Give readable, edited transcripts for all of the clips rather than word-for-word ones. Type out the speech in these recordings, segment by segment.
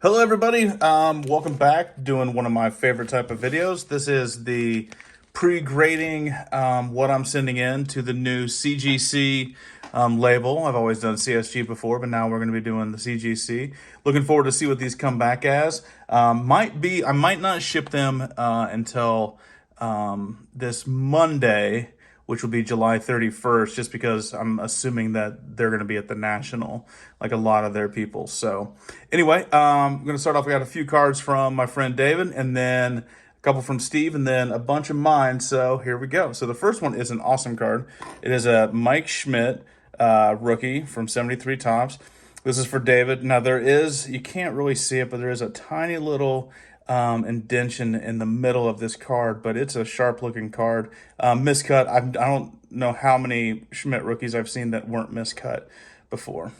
Hello everybody, welcome back. Doing one of my favorite type of videos. This is the pre-grading what I'm sending in to the new CGC label. I've always done CSG before, but now we're going to be doing the CGC. Looking forward to see what these come back as. I might not ship them until this Monday, which will be July 31st, just because I'm assuming that they're going to be at the National, like a lot of their people. So anyway, I'm going to start off. We got a few cards from my friend David, and then a couple from Steve, and then a bunch of mine. So here we go. So the first one is an awesome card. It is a Mike Schmidt rookie from 73 Topps. This is for David. Now there is, you can't really see it, but there is a tiny little indentation in the middle of this card, but it's a sharp looking card. Miscut. I don't know how many Schmidt rookies I've seen that weren't miscut before.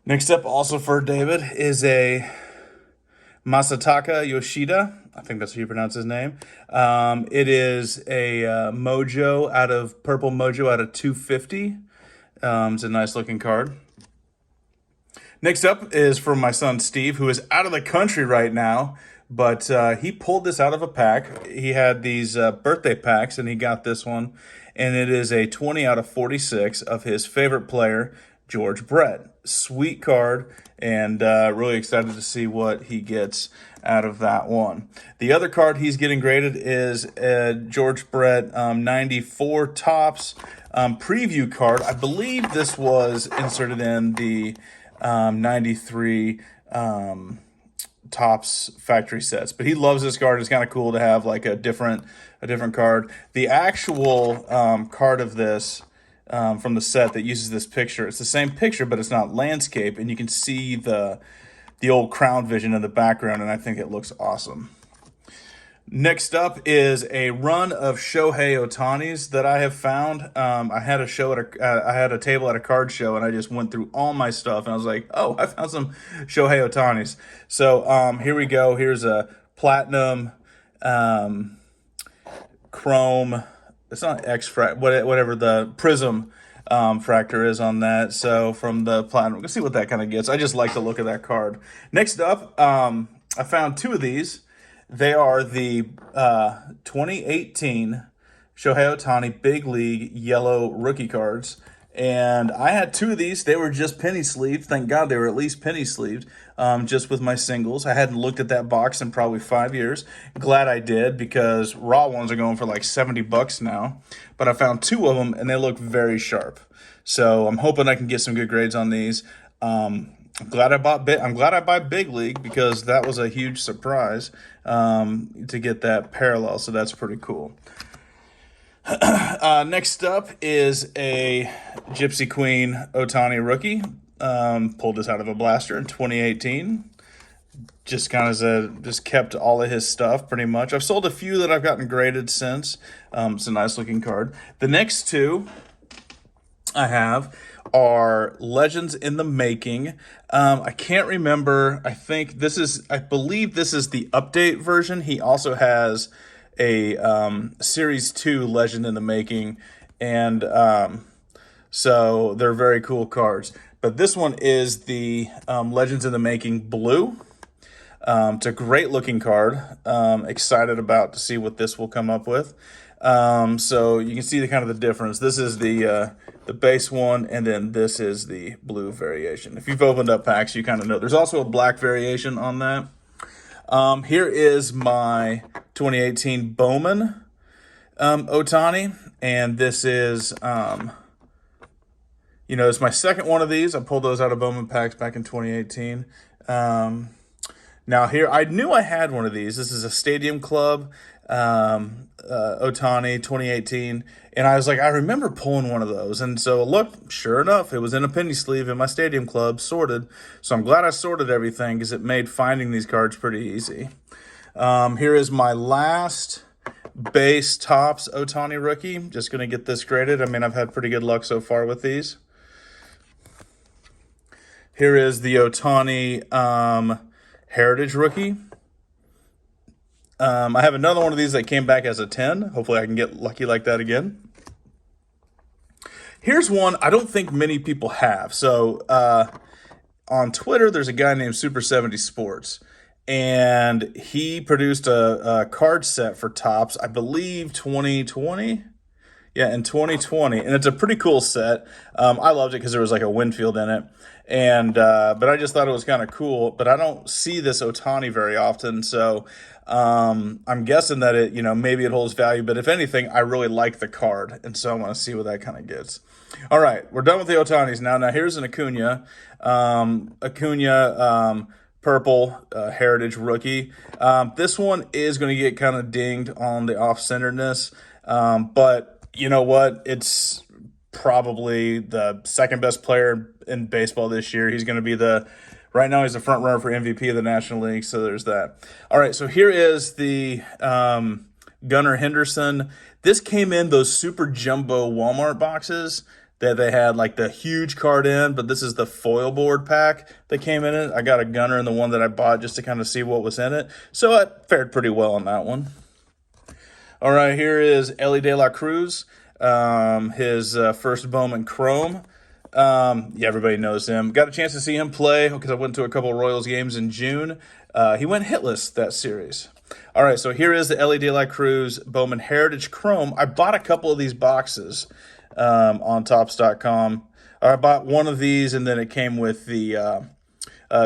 Next up, also for David, is a Masataka Yoshida. I think that's how you pronounce his name. It is a Mojo out of Purple Mojo out of 250. It's a nice looking card. Next up is from my son Steve, who is out of the country right now, but he pulled this out of a pack. He had these birthday packs, and he got this one, and it is a 20 out of 46 of his favorite player, George Brett. Sweet card, and really excited to see what he gets out of that one. The other card he's getting graded is a George Brett 94 Topps preview card. I believe this was inserted in the 93 Topps factory sets, but he loves this card. It's kind of cool to have like a different card. The actual card of this from the set that uses this picture, it's the same picture, but it's not landscape, and you can see the old crown vision in the background, and I think it looks awesome. Next up is a run of Shohei Ohtani's that I have found. I had a table at a card show, and I just went through all my stuff, and I was like, oh, I found some Shohei Ohtani's. So here we go. Here's a platinum, chrome. It's not X-Fract, whatever the prism fractor is on that. So from the platinum, let's see what that kind of gets. I just like the look of that card. Next up, I found two of these. They are the 2018 Shohei Ohtani Big League yellow rookie cards. And I had two of these. They were just penny sleeved. Thank God they were at least penny sleeved, just with my singles. I hadn't looked at that box in probably 5 years. Glad I did, because raw ones are going for like 70 bucks now. But I found two of them, and they look very sharp. So I'm hoping I can get some good grades on these. I'm glad I buy Big League, because that was a huge surprise to get that parallel. So that's pretty cool. Next up is a Gypsy Queen Ohtani rookie. Pulled this out of a blaster in 2018. Just kind of just kept all of his stuff pretty much. I've sold a few that I've gotten graded since. It's a nice looking card. The next two I have are Legends in the Making. I can't remember. I believe this is the update version. He also has a Series 2 Legend in the Making, and so they're very cool cards. But this one is the Legends in the Making Blue. It's a great looking card. Excited about to see what this will come up with. So you can see the kind of the difference. This is the base one, and then this is the blue variation. If you've opened up packs, you kind of know. There's also a black variation on that. Here is my 2018 Bowman Ohtani, and this is, it's my second one of these. I pulled those out of Bowman packs back in 2018. Now here, I knew I had one of these. This is a Stadium Club Ohtani 2018, and I was like, I remember pulling one of those. And so look, sure enough, it was in a penny sleeve in my Stadium Club, sorted. So I'm glad I sorted everything, because it made finding these cards pretty easy. Here is my last base Topps Ohtani rookie. Just going to get this graded. I mean, I've had pretty good luck so far with these. Here is the Ohtani Heritage rookie. I have another one of these that came back as a 10. Hopefully I can get lucky like that again. Here's one I don't think many people have. So on Twitter, there's a guy named Super 70 Sports, and he produced a card set for Topps, I believe 2020. Yeah, in 2020, and it's a pretty cool set. I loved it because there was like a Winfield in it, and but I just thought it was kind of cool. But I don't see this Ohtani very often, so I'm guessing that maybe it holds value. But if anything, I really like the card, and so I want to see what that kind of gets. All right, we're done with the Ohtanis now. Now here's an Acuna, purple Heritage rookie. This one is going to get kind of dinged on the off-centeredness, but you know what? It's probably the second best player in baseball this year. He's going to be right now he's the front runner for MVP of the National League, so there's that. All right, so here is the Gunnar Henderson. This came in those super jumbo Walmart boxes that they had like the huge card in, but this is the foil board pack that came in it. I got a Gunnar in the one that I bought just to kind of see what was in it, so I fared pretty well on that one. All right, here is Elly De La Cruz, his first Bowman Chrome. Yeah, everybody knows him. Got a chance to see him play because I went to a couple of Royals games in June. He went hitless that series. All right, so here is the Elly De La Cruz Bowman Heritage Chrome. I bought a couple of these boxes on Topps.com. I bought one of these, and then it came with the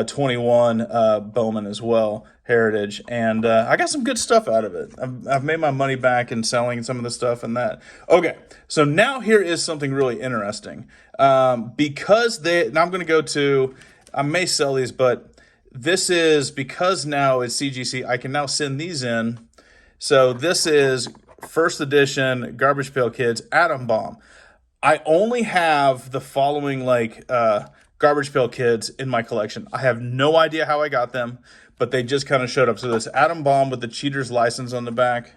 21 Bowman as well, Heritage, and I got some good stuff out of it. I've made my money back in selling some of the stuff and that. Okay, so now here is something really interesting. Because now I'm going to go to, I may sell these, but this is, because now it's CGC, I can now send these in. So this is first edition Garbage Pail Kids Atom Bomb. I only have the following Garbage Pail Kids in my collection. I have no idea how I got them, but they just kind of showed up. So this Atom Bomb with the cheater's license on the back.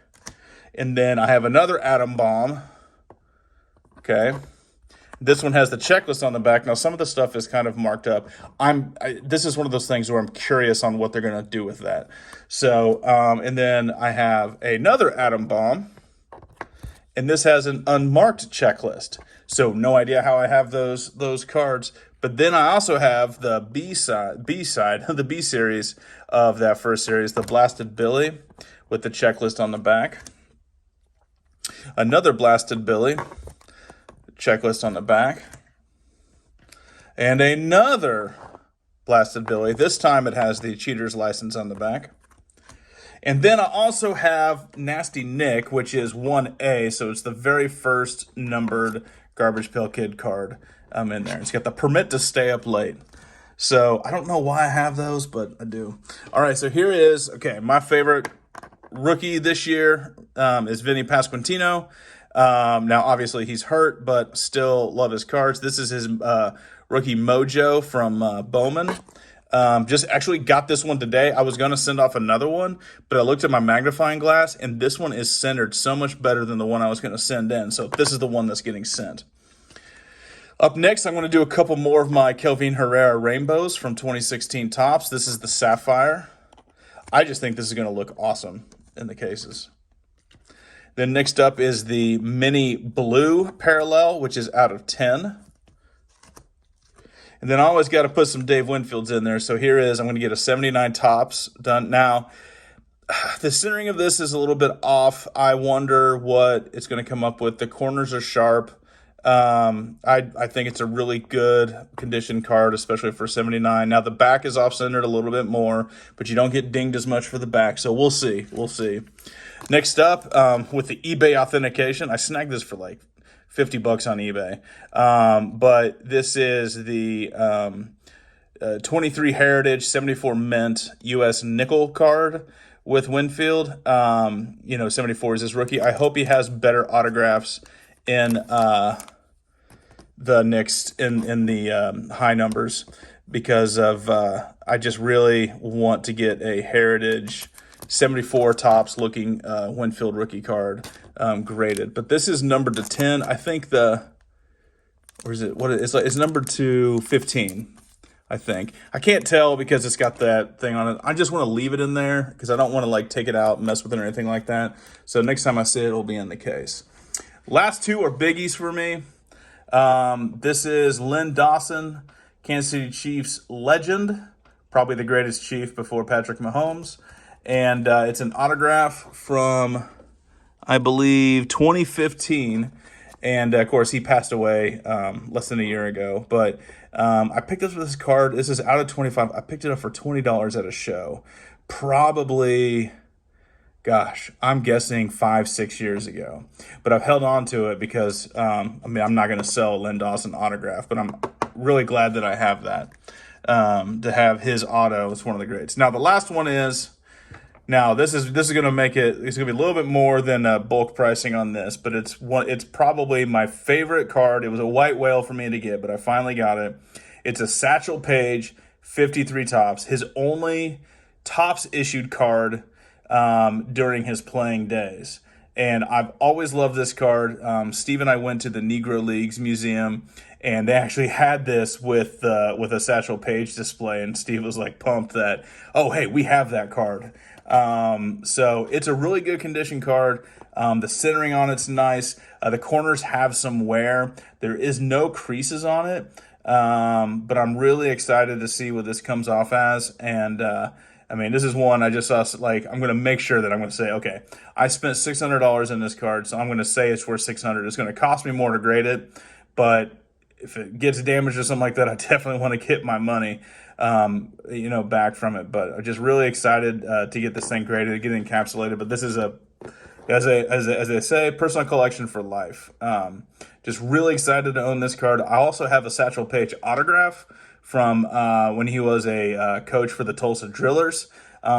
And then I have another Atom Bomb. Okay. This one has the checklist on the back. Now, some of the stuff is kind of marked up. This is one of those things where I'm curious on what they're going to do with that. So, and then I have another Atom Bomb. And this has an unmarked checklist. So no idea how I have those cards. But then I also have the B side, the B series of that first series, the Blasted Billy with the checklist on the back. Another Blasted Billy, checklist on the back. And another Blasted Billy. This time it has the cheater's license on the back. And then I also have Nasty Nick, which is 1A, so it's the very first numbered Garbage Pail Kid card in there. It's got the permit to stay up late. So I don't know why I have those, but I do. All right, so here is, my favorite rookie this year is Vinny Pasquantino. Now, obviously, he's hurt, but still love his cards. This is his rookie mojo from Bowman. Just actually got this one today. I was going to send off another one, but I looked at my magnifying glass, and this one is centered so much better than the one I was going to send in. So this is the one that's getting sent. Up next, I'm going to do a couple more of my Kelvin Herrera Rainbows from 2016 Topps. This is the Sapphire. I just think this is going to look awesome in the cases. Then next up is the Mini Blue Parallel, which is out of 10. And then I always got to put some Dave Winfields in there. So here is, I'm going to get a 79 Topps done. Now, the centering of this is a little bit off. I wonder what it's going to come up with. The corners are sharp. I think it's a really good condition card, especially for 79. Now, the back is off-centered a little bit more, but you don't get dinged as much for the back. So we'll see. We'll see. Next up, with the eBay authentication, I snagged this for like $50 on eBay. But this is the 23 Heritage 74 Mint U.S. nickel card with Winfield. 74 is his rookie. I hope he has better autographs in the next in the high numbers, because of I just really want to get a Heritage 74 Topps looking Winfield rookie card graded. But this is numbered to 10. I think it's numbered to 15. I think. I can't tell because it's got that thing on it. I just want to leave it in there because I don't want to take it out and mess with it or anything like that. So next time I see it, it'll be in the case. Last two are biggies for me. This is Lynn Dawson, Kansas City Chiefs legend, probably the greatest Chief before Patrick Mahomes. And it's an autograph from, I believe, 2015. And of course, he passed away less than a year ago. But I picked up this card. This is out of 25. I picked it up for $20 at a show. Probably, gosh, I'm guessing 5-6 years ago. But I've held on to it because, I'm not going to sell Len Dawson autograph, but I'm really glad that I have that. To have his auto is one of the greats. Now, the last one is, now this is going to make it, it's going to be a little bit more than bulk pricing on this, but it's probably my favorite card. It was a white whale for me to get, but I finally got it. It's a Satchel Paige 53 Topps, his only Topps issued card during his playing days. And I've always loved this card. Steve and I went to the Negro Leagues Museum, and they actually had this with a Satchel Paige display, and Steve was like pumped that, oh, hey, we have that card. So it's a really good condition card. The centering on it's nice. The corners have some wear. There is no creases on it, but I'm really excited to see what this comes off as. And this is one I just saw, like, I'm going to make sure that I'm going to say, okay, I spent $600 in this card, so I'm going to say it's worth $600. It's going to cost me more to grade it, but if it gets damaged or something like that, I definitely want to get my money, back from it. But I'm just really excited to get this thing graded, get it encapsulated. But this is as they say, personal collection for life. Just really excited to own this card. I also have a Satchel Paige autograph from when he was a coach for the Tulsa Drillers.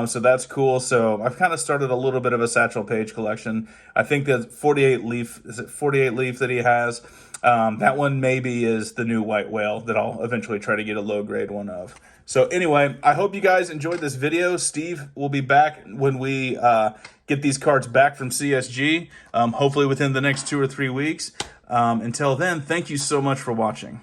So that's cool. So I've kind of started a little bit of a Satchel Paige collection. I think that 48 leaf that he has? That one maybe is the new white whale that I'll eventually try to get a low grade one of. So anyway, I hope you guys enjoyed this video. Steve will be back when we get these cards back from CSG, hopefully within the next 2 or 3 weeks. Until then, thank you so much for watching.